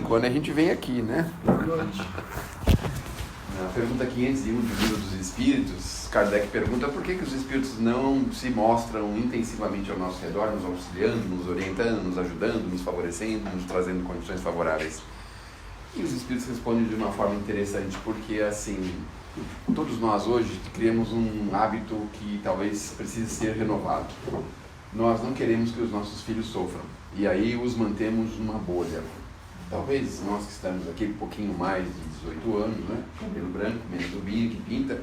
quando a gente vem aqui, né? Na pergunta 501 do Livro dos Espíritos, Kardec pergunta por que os espíritos não se mostram intensivamente ao nosso redor, nos auxiliando, nos orientando, nos ajudando, nos favorecendo, nos trazendo condições favoráveis. E os espíritos respondem de uma forma interessante, porque assim, todos nós hoje criamos um hábito que talvez precise ser renovado. Nós não queremos que os nossos filhos sofram, e aí os mantemos numa bolha. Talvez nós que estamos aqui um pouquinho mais de 18 anos, né? Cabelo branco, menos o Bini que pinta.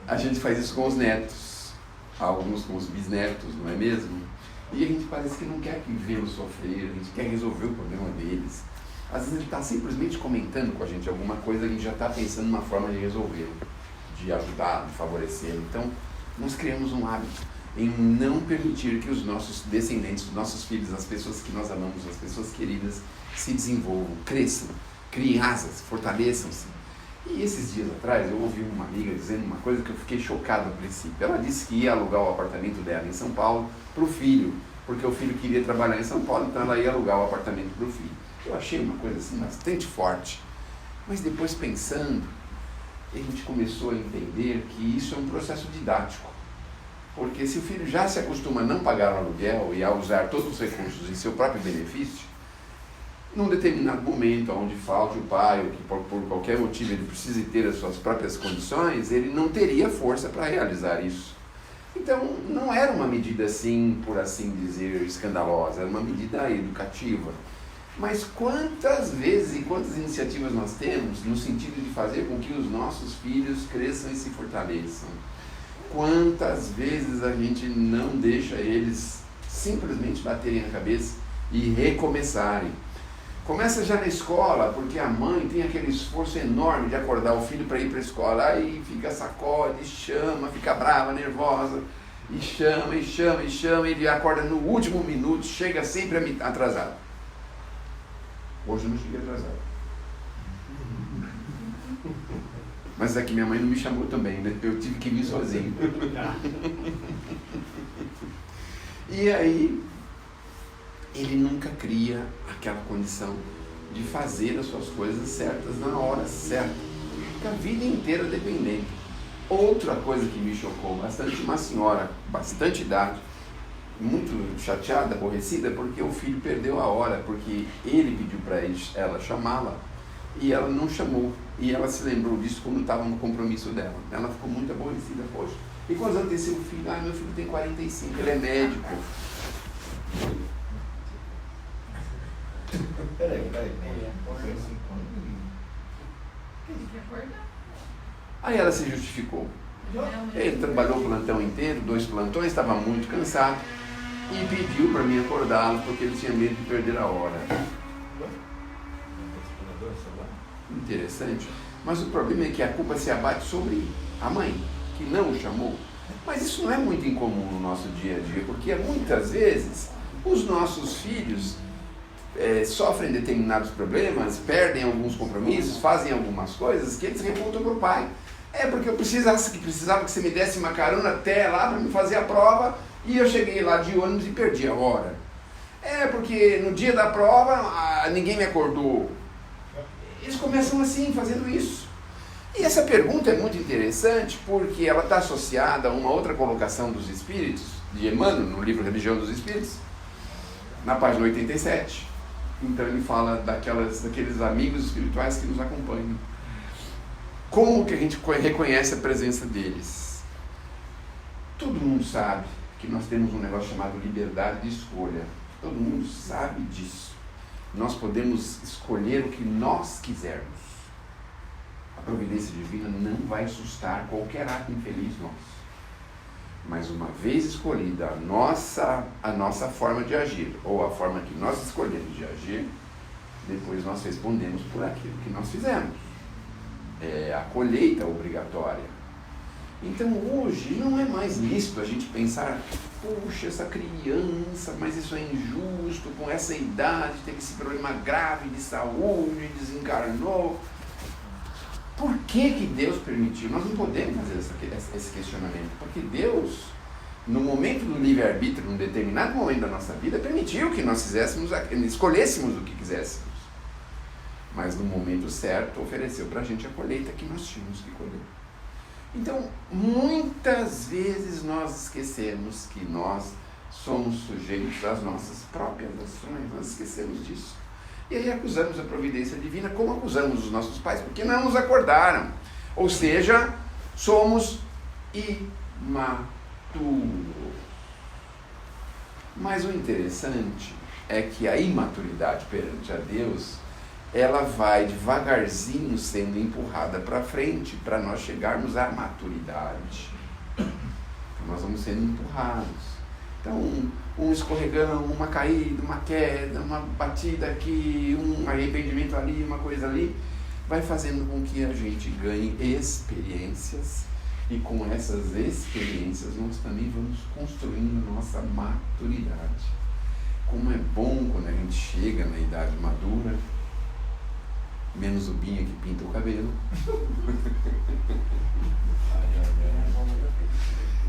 A gente faz isso com os netos, alguns com os bisnetos, não é mesmo? E a gente parece que não quer vê-los sofrer, a gente quer resolver o problema deles. Às vezes ele está simplesmente comentando com a gente alguma coisa e a gente já está pensando numa forma de resolver, de ajudar, de favorecer. Então, nós criamos um hábito em não permitir que os nossos descendentes, os nossos filhos, as pessoas que nós amamos, as pessoas queridas, se desenvolvam, cresçam, criem asas, fortaleçam-se. E esses dias atrás eu ouvi uma amiga dizendo uma coisa que eu fiquei chocado a princípio. Ela disse que ia alugar o apartamento dela em São Paulo para o filho, porque o filho queria trabalhar em São Paulo, então ela ia alugar o apartamento para o filho. Eu achei uma coisa assim bastante forte, mas depois pensando, a gente começou a entender que isso é um processo didático. Porque se o filho já se acostuma a não pagar o aluguel e a usar todos os recursos em seu próprio benefício, num determinado momento, onde falte o pai, ou que por qualquer motivo ele precise ter as suas próprias condições, ele não teria força para realizar isso. Então, não era uma medida assim, por assim dizer, escandalosa, era uma medida educativa. Mas quantas vezes e quantas iniciativas nós temos no sentido de fazer com que os nossos filhos cresçam e se fortaleçam? Quantas vezes a gente não deixa eles simplesmente baterem na cabeça e recomeçarem? Começa já na escola, porque a mãe tem aquele esforço enorme de acordar o filho para ir para a escola, aí fica sacode, chama, fica brava, nervosa, e chama, e chama, e chama, e ele acorda no último minuto, chega sempre atrasado. Hoje eu não cheguei atrasado. Mas é que minha mãe não me chamou também, né? Eu tive que vir sozinho. E aí, ele nunca cria aquela condição de fazer as suas coisas certas na hora certa. Fica a vida inteira dependente. Outra coisa que me chocou bastante, uma senhora, bastante idade, muito chateada, aborrecida, porque o filho perdeu a hora, porque ele pediu para ela chamá-la e ela não chamou. E ela se lembrou disso quando estava no compromisso dela. Ela ficou muito aborrecida, poxa. E quantos anos tem seu filho? Ah, meu filho tem 45, ele é médico. Peraí. Aí ela se justificou. Ele trabalhou o plantão inteiro, 2 plantões, estava muito cansado e pediu para mim acordá-lo porque ele tinha medo de perder a hora. Interessante. Mas o problema é que a culpa se abate sobre a mãe, que não o chamou. Mas isso não é muito incomum no nosso dia a dia, porque muitas vezes os nossos filhos sofrem determinados problemas, perdem alguns compromissos, fazem algumas coisas que eles reportam para o pai. Porque eu precisava que você me desse uma carona até lá para me fazer a prova e eu cheguei lá de ônibus e perdi a hora. Porque no dia da prova ninguém me acordou. Eles começam assim, fazendo isso. E essa pergunta é muito interessante porque ela está associada a uma outra colocação dos Espíritos, de Emmanuel, no livro Religião dos Espíritos, na página 87. Então ele fala daqueles amigos espirituais que nos acompanham. Como que a gente reconhece a presença deles? Todo mundo sabe que nós temos um negócio chamado liberdade de escolha. Todo mundo sabe disso. Nós podemos escolher o que nós quisermos. A providência divina não vai sustar qualquer ato infeliz nosso. Mas uma vez escolhida a nossa forma de agir, ou a forma que nós escolhemos de agir, depois nós respondemos por aquilo que nós fizemos. É a colheita obrigatória. Então hoje não é mais lícito a gente pensar, puxa, essa criança, mas isso é injusto, com essa idade, teve esse problema grave de saúde, desencarnou. Por que Deus permitiu? Nós não podemos fazer esse questionamento, porque Deus, no momento do livre-arbítrio, num determinado momento da nossa vida, permitiu que nós escolhêssemos o que quiséssemos. Mas no momento certo, ofereceu para a gente a colheita que nós tínhamos que colher. Então, muitas vezes nós esquecemos que nós somos sujeitos às nossas próprias ações, nós esquecemos disso. E aí acusamos a providência divina, como acusamos os nossos pais, porque não nos acordaram. Ou seja, somos imaturos. Mas o interessante é que a imaturidade perante a Deus, ela vai devagarzinho sendo empurrada para frente, para nós chegarmos à maturidade. Então, nós vamos sendo empurrados. Então, um escorregão, uma caída, uma queda, uma batida aqui, um arrependimento ali, uma coisa ali, vai fazendo com que a gente ganhe experiências, e com essas experiências nós também vamos construindo a nossa maturidade. Como é bom quando a gente chega na idade madura, menos o Binha que pinta o cabelo.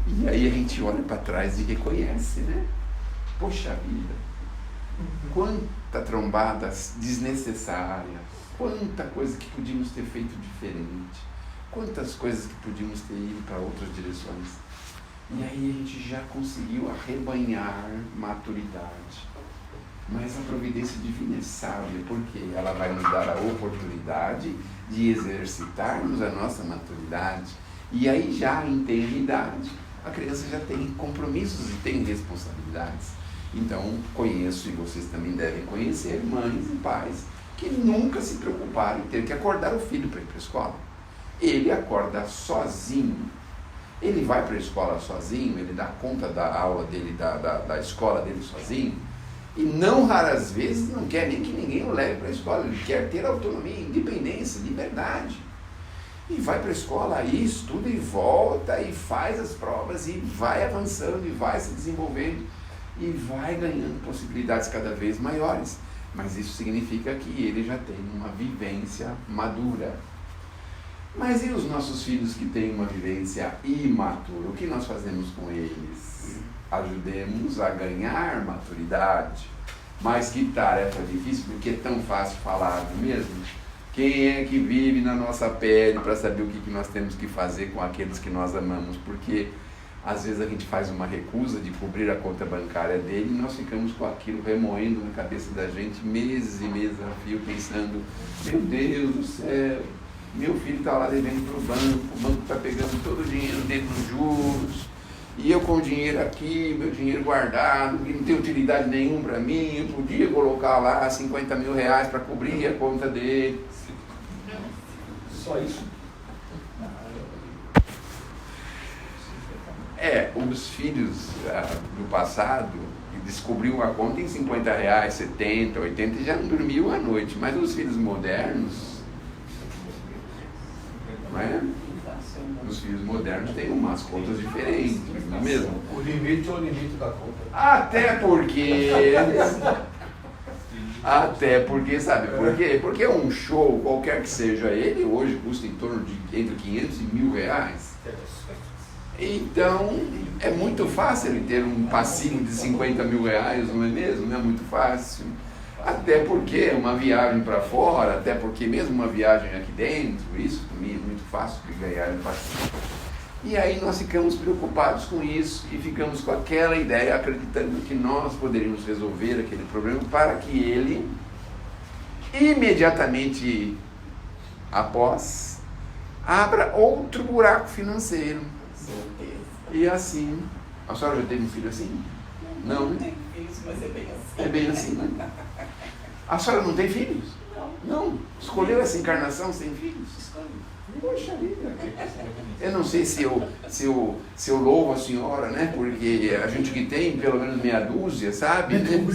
E aí a gente olha para trás e reconhece, né? Poxa vida, quanta trombada desnecessária, quanta coisa que podíamos ter feito diferente, quantas coisas que podíamos ter ido para outras direções. E aí a gente já conseguiu arrebanhar maturidade. Mas a providência divina é sábia, porque ela vai nos dar a oportunidade de exercitarmos a nossa maturidade. E aí já em tenridade, a criança já tem compromissos e tem responsabilidades. Então, conheço, e vocês também devem conhecer, mães e pais que nunca se preocuparam em ter que acordar o filho para ir para a escola. Ele acorda sozinho. Ele vai para a escola sozinho, ele dá conta da aula dele, da escola dele sozinho. E não raras vezes não quer nem que ninguém o leve para a escola. Ele quer ter autonomia, independência, liberdade. E vai para a escola, aí estuda e volta, e faz as provas, e vai avançando, e vai se desenvolvendo, e vai ganhando possibilidades cada vez maiores. Mas isso significa que ele já tem uma vivência madura. Mas e os nossos filhos que têm uma vivência imatura? O que nós fazemos com eles? Ajudemos a ganhar maturidade. Mas que tarefa difícil, porque é tão fácil falar, não é mesmo? Quem é que vive na nossa pele para saber o que nós temos que fazer com aqueles que nós amamos? Porque às vezes a gente faz uma recusa de cobrir a conta bancária dele e nós ficamos com aquilo remoendo na cabeça da gente meses e meses a fio, pensando: meu Deus do céu, meu filho está lá devendo para o banco está pegando todo o dinheiro dele nos juros, e eu com o dinheiro aqui, meu dinheiro guardado, que não tem utilidade nenhuma para mim, eu podia colocar lá 50 mil reais para cobrir a conta dele. Só isso? Os filhos do passado descobriam uma conta em 50 reais, 70, 80 e já não dormiam à noite. Mas os filhos modernos, não é? Os filhos modernos têm umas contas diferentes, não é mesmo? O limite é o limite da conta. Até porque, sabe por quê? Porque um show, qualquer que seja ele, hoje custa em torno de entre 500 e 1.000 reais. Então, é muito fácil ele ter um passinho de 50 mil reais, não é mesmo? Não é muito fácil. Até porque uma viagem para fora, até porque mesmo uma viagem aqui dentro, isso também é muito fácil de ganhar um passinho. E aí nós ficamos preocupados com isso e ficamos com aquela ideia, acreditando que nós poderíamos resolver aquele problema para que ele, imediatamente após, abra outro buraco financeiro. E assim, a senhora já teve um filho assim? Não, né? Não tem filhos, mas é bem assim. É bem assim, né? A senhora não tem filhos? Não. Escolheu essa encarnação sem filhos? Poxa vida. Eu não sei se eu louvo a senhora, né? Porque a gente que tem pelo menos meia dúzia, sabe? Né?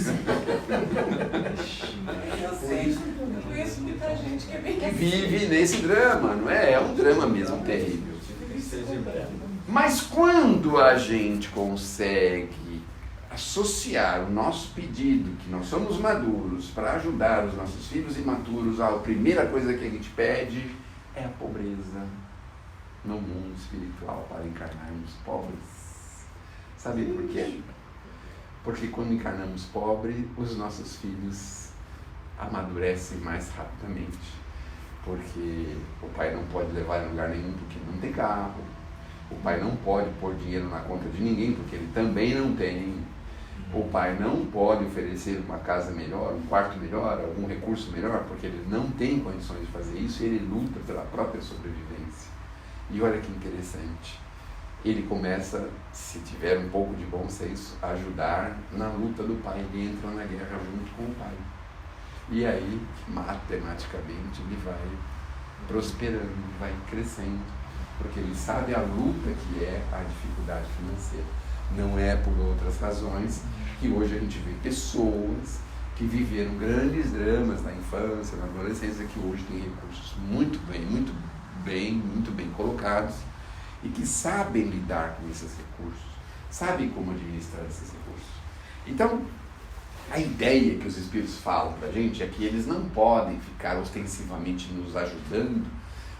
Eu sei, eu conheço muita gente que é bem Que assim. vive nesse drama, não é? É um drama mesmo terrível. Mas quando a gente consegue associar o nosso pedido, que nós somos maduros, para ajudar os nossos filhos imaturos, a primeira coisa que a gente pede é a pobreza no mundo espiritual para encarnarmos pobres. Sabe por quê? Porque quando encarnamos pobre, os nossos filhos amadurecem mais rapidamente. Porque o pai não pode levar em lugar nenhum porque não tem carro. O pai não pode pôr dinheiro na conta de ninguém porque ele também não tem. O pai não pode oferecer uma casa melhor, um quarto melhor, algum recurso melhor, porque ele não tem condições de fazer isso e ele luta pela própria sobrevivência. E olha que interessante, ele começa, se tiver um pouco de bom senso, a ajudar na luta do pai, ele entra na guerra junto com o pai. E aí, matematicamente, ele vai prosperando, vai crescendo, porque ele sabe a luta que é a dificuldade financeira. Não é por outras razões que hoje a gente vê pessoas que viveram grandes dramas na infância, na adolescência, que hoje têm recursos muito bem colocados e que sabem lidar com esses recursos, sabem como administrar esses recursos. Então, a ideia que os Espíritos falam para a gente é que eles não podem ficar ostensivamente nos ajudando,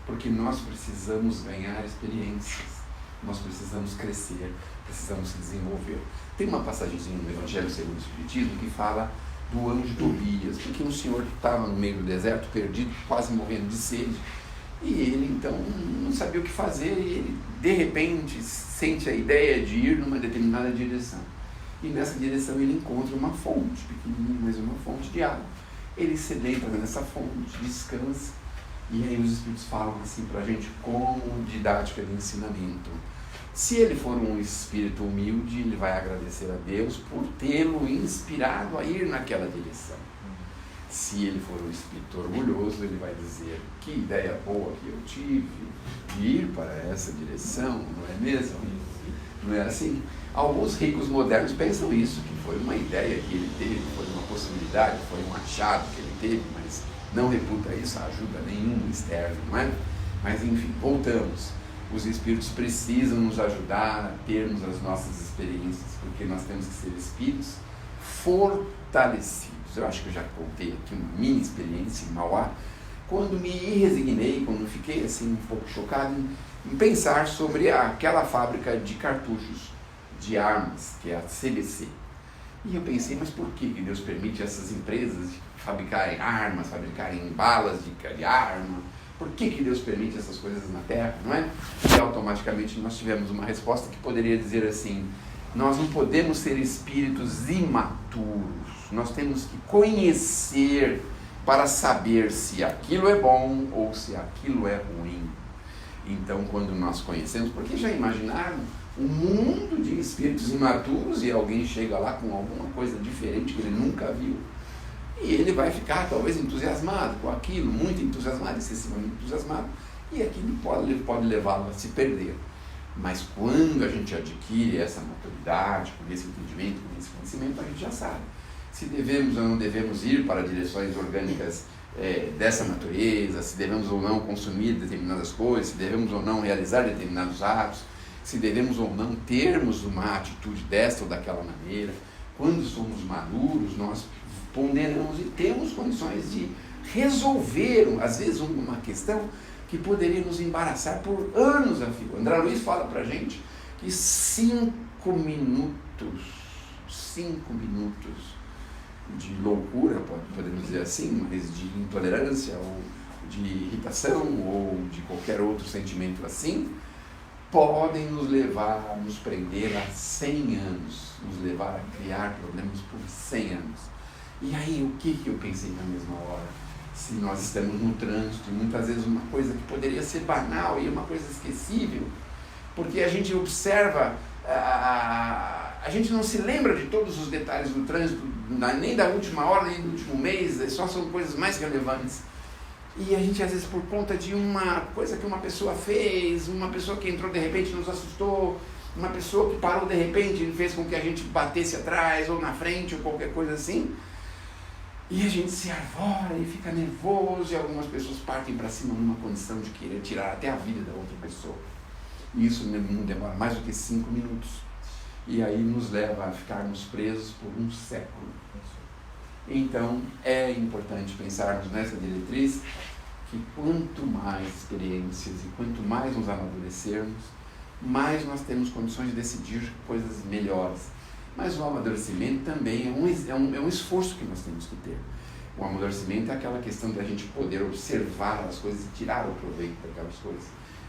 porque nós precisamos ganhar experiências, nós precisamos crescer, precisamos se desenvolver. Tem uma passagemzinha no Evangelho segundo o Espiritismo que fala do anjo Tobias, porque um senhor que estava no meio do deserto, perdido, quase morrendo de sede, e ele então não sabia o que fazer, e ele de repente sente a ideia de ir numa determinada direção. E nessa direção ele encontra uma fonte, pequenininha, mas uma fonte de água. Ele se deita nessa fonte, descansa, e aí os Espíritos falam assim para a gente como didática de ensinamento. Se ele for um espírito humilde, ele vai agradecer a Deus por tê-lo inspirado a ir naquela direção. Se ele for um espírito orgulhoso, ele vai dizer: que ideia boa que eu tive de ir para essa direção, não é mesmo? Não é assim? Alguns ricos modernos pensam isso, que foi uma ideia que ele teve, foi uma possibilidade, foi um achado que ele teve, mas não reputa isso a ajuda nenhuma externa, não é? Mas enfim, voltamos. Os Espíritos precisam nos ajudar a termos as nossas experiências, porque nós temos que ser espíritos fortalecidos. Eu acho que eu já contei aqui uma mini experiência em Mauá, quando me resignei, quando fiquei assim um pouco chocado em pensar sobre aquela fábrica de cartuchos de armas, que é a CBC. E eu pensei, mas por que Deus permite essas empresas fabricarem armas, fabricarem balas de arma? Por que Deus permite essas coisas na Terra, não é? E automaticamente nós tivemos uma resposta que poderia dizer assim: nós não podemos ser espíritos imaturos, nós temos que conhecer para saber se aquilo é bom ou se aquilo é ruim. Então, quando nós conhecemos, porque já imaginaram um mundo de espíritos imaturos e alguém chega lá com alguma coisa diferente que ele nunca viu, e ele vai ficar talvez entusiasmado com aquilo, muito entusiasmado, excessivamente entusiasmado, e aquilo pode levá-lo a se perder. Mas quando a gente adquire essa maturidade, com esse entendimento, com esse conhecimento, a gente já sabe se devemos ou não devemos ir para direções orgânicas dessa natureza, se devemos ou não consumir determinadas coisas, se devemos ou não realizar determinados atos, se devemos ou não termos uma atitude desta ou daquela maneira. Quando somos maduros, nós ponderamos e temos condições de resolver, às vezes, uma questão que poderia nos embaraçar por anos a fio. André Luiz fala para a gente que 5 minutos de loucura, podemos dizer assim, mas de intolerância ou de irritação ou de qualquer outro sentimento assim, podem nos levar a nos prender a 100 anos, nos levar a criar problemas por 100 anos. E aí, o que eu pensei na mesma hora? Se nós estamos no trânsito, muitas vezes uma coisa que poderia ser banal e uma coisa esquecível, porque a gente observa, a gente não se lembra de todos os detalhes do trânsito, nem da última hora, nem do último mês, só são coisas mais relevantes. E a gente, às vezes, por conta de uma coisa que uma pessoa fez, uma pessoa que entrou de repente nos assustou, uma pessoa que parou de repente e fez com que a gente batesse atrás ou na frente ou qualquer coisa assim, e a gente se arvora e fica nervoso, e algumas pessoas partem para cima numa condição de querer tirar até a vida da outra pessoa. E isso não demora mais do que 5 minutos. E aí nos leva a ficarmos presos por um século. Então, é importante pensarmos nessa diretriz que quanto mais experiências e quanto mais nos amadurecermos, mais nós temos condições de decidir coisas melhores. Mas o amadurecimento também é um esforço que nós temos que ter. O amadurecimento é aquela questão da gente poder observar as coisas e tirar o proveito daquelas coisas,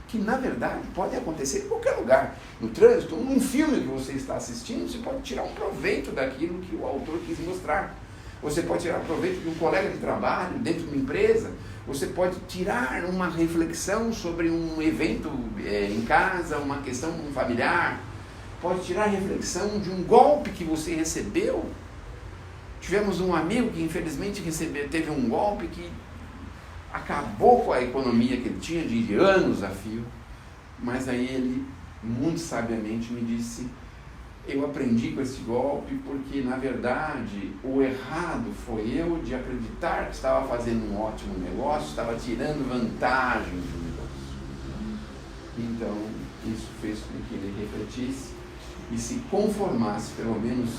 que na verdade pode acontecer em qualquer lugar. No trânsito, num filme que você está assistindo, você pode tirar um proveito daquilo que o autor quis mostrar. Você pode tirar proveito de um colega de trabalho dentro de uma empresa. Você pode tirar uma reflexão sobre um evento em casa, uma questão familiar. Pode tirar a reflexão de um golpe que você recebeu. Tivemos um amigo que infelizmente teve um golpe que acabou com a economia que ele tinha de anos a fio. Mas aí ele, muito sabiamente, me disse: eu aprendi com esse golpe porque, na verdade, o errado foi eu de acreditar que estava fazendo um ótimo negócio, estava tirando vantagem do negócio. Então, isso fez com que ele refletisse e se conformasse, pelo menos,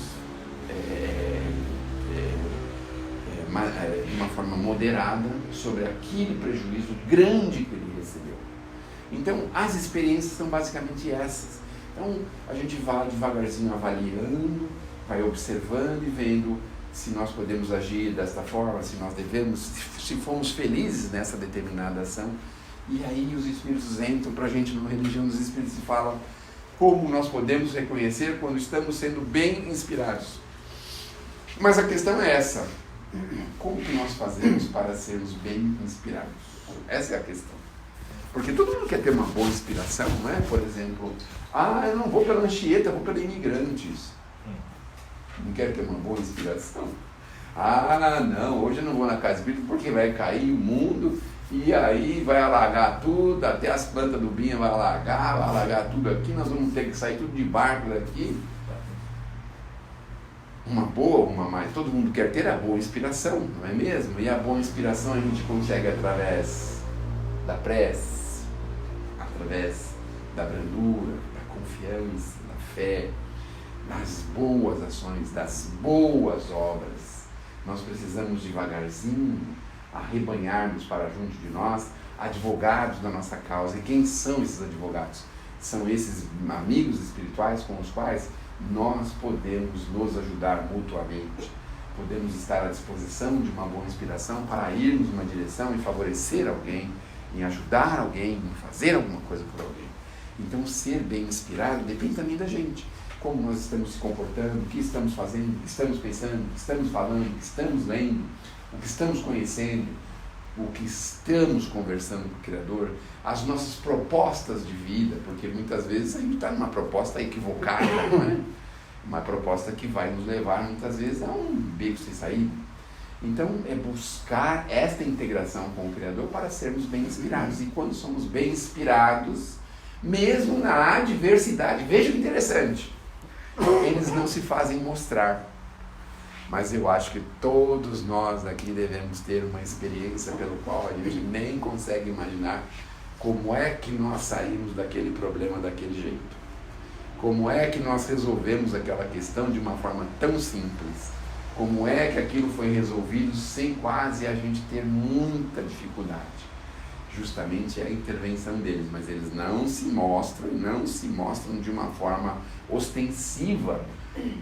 de uma forma moderada, sobre aquele prejuízo grande que ele recebeu. Então, as experiências são basicamente essas. Então, a gente vai devagarzinho avaliando, vai observando e vendo se nós podemos agir desta forma, se nós devemos, se fomos felizes nessa determinada ação. E aí os Espíritos entram para a gente numa religião dos Espíritos e falam como nós podemos reconhecer quando estamos sendo bem inspirados. Mas a questão é essa: como que nós fazemos para sermos bem inspirados? Essa é a questão. Porque todo mundo quer ter uma boa inspiração, não é? Por exemplo, eu não vou pela Anchieta, eu vou pela Imigrantes. Não quero ter uma boa inspiração. Não, hoje eu não vou na Casa Espírita porque vai cair o mundo e aí vai alagar tudo, até as plantas do Binha vai alagar tudo aqui, nós vamos ter que sair tudo de barco daqui. Uma boa, uma mais. Todo mundo quer ter a boa inspiração, não é mesmo? E a boa inspiração a gente consegue através da prece, através da brandura, da confiança, da fé, das boas ações, das boas obras. Nós precisamos devagarzinho arrebanharmos para junto de nós advogados da nossa causa. E quem são esses advogados? São esses amigos espirituais com os quais nós podemos nos ajudar mutuamente. Podemos estar à disposição de uma boa inspiração para irmos numa direção e favorecer alguém, em ajudar alguém, em fazer alguma coisa por alguém. Então, ser bem inspirado depende também da gente. Como nós estamos se comportando, o que estamos fazendo, o que estamos pensando, o que estamos falando, o que estamos lendo, o que estamos conhecendo, o que estamos conversando com o Criador, as nossas propostas de vida, porque muitas vezes a gente está numa proposta equivocada, não é? Uma proposta que vai nos levar muitas vezes a um beco sem saída. Então, é buscar esta integração com o Criador para sermos bem inspirados. E quando somos bem inspirados, mesmo na adversidade, veja que interessante, eles não se fazem mostrar. Mas eu acho que todos nós aqui devemos ter uma experiência pelo qual a gente nem consegue imaginar como é que nós saímos daquele problema daquele jeito. Como é que nós resolvemos aquela questão de uma forma tão simples. Como é que aquilo foi resolvido sem quase a gente ter muita dificuldade. Justamente é a intervenção deles, mas eles não se mostram de uma forma ostensiva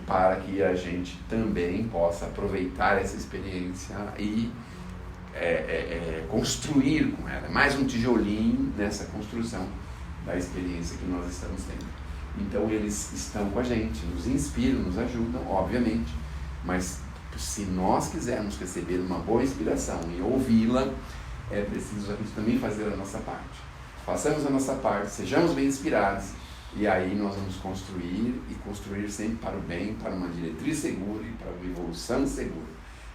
para que a gente também possa aproveitar essa experiência e construir com ela. Mais um tijolinho nessa construção da experiência que nós estamos tendo. Então eles estão com a gente, nos inspiram, nos ajudam, obviamente, mas se nós quisermos receber uma boa inspiração e ouvi-la, é preciso a gente também fazer a nossa parte. Façamos a nossa parte, sejamos bem inspirados, e aí nós vamos construir, e construir sempre para o bem, para uma diretriz segura e para uma evolução segura.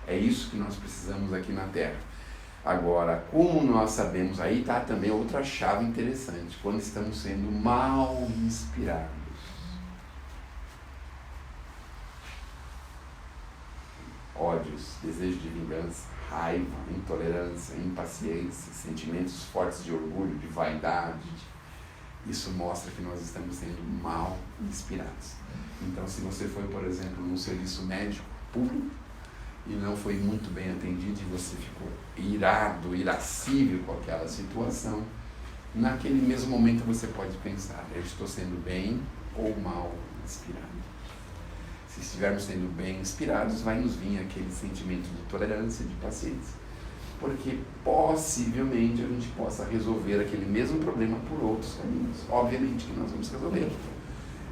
É isso que nós precisamos aqui na Terra. Agora, como nós sabemos, aí está também outra chave interessante, quando estamos sendo mal inspirados. Ódios, desejo de vingança, raiva, intolerância, impaciência, sentimentos fortes de orgulho, de vaidade. Isso mostra que nós estamos sendo mal inspirados. Então, se você foi, por exemplo, num serviço médico público e não foi muito bem atendido e você ficou irado, irascível com aquela situação, naquele mesmo momento você pode pensar, eu estou sendo bem ou mal inspirado? Se estivermos sendo bem inspirados, vai nos vir aquele sentimento de tolerância, de paciência, porque possivelmente a gente possa resolver aquele mesmo problema por outros caminhos. Obviamente que nós vamos resolver.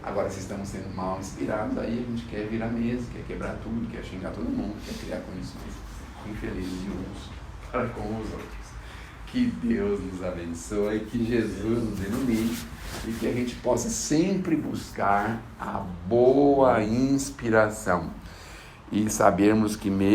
Agora, se estamos sendo mal inspirados, aí a gente quer virar mesa, quer quebrar tudo, quer xingar todo mundo, quer criar condições infelizes de uns para com os outros. Que Deus nos abençoe, que Jesus nos ilumine e que a gente possa sempre buscar a boa inspiração e sabermos que mesmo